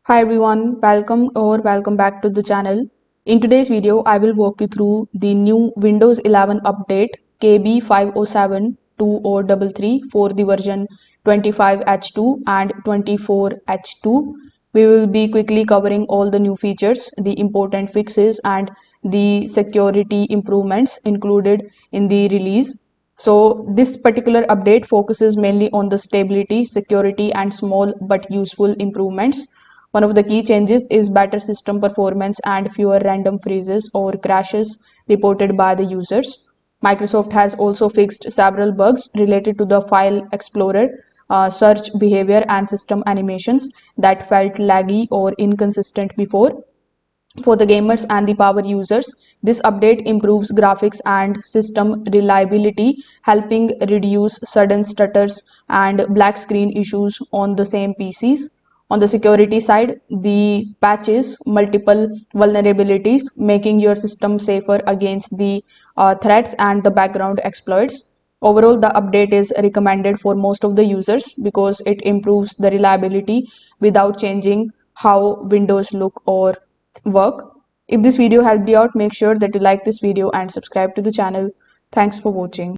Hi everyone, welcome back to the channel. In today's video, I will walk you through the new Windows 11 update KB5072033 for the version 25H2 and 24H2. We will be quickly covering all the new features, the important fixes and the security improvements included in the release. So this particular update focuses mainly on the stability, security and small but useful improvements. One of the key changes is better system performance and fewer random freezes or crashes reported by the users. Microsoft has also fixed several bugs related to the file explorer, search behavior and system animations that felt laggy or inconsistent before. For the gamers and the power users, this update improves graphics and system reliability, helping reduce sudden stutters and black screen issues on the same PCs. On the security side, the patches multiple vulnerabilities, making your system safer against the threats and the background exploits. Overall, the update is recommended for most of the users because it improves the reliability without changing how Windows look or work. If this video helped you out, make sure that you like this video and subscribe to the channel. Thanks for watching.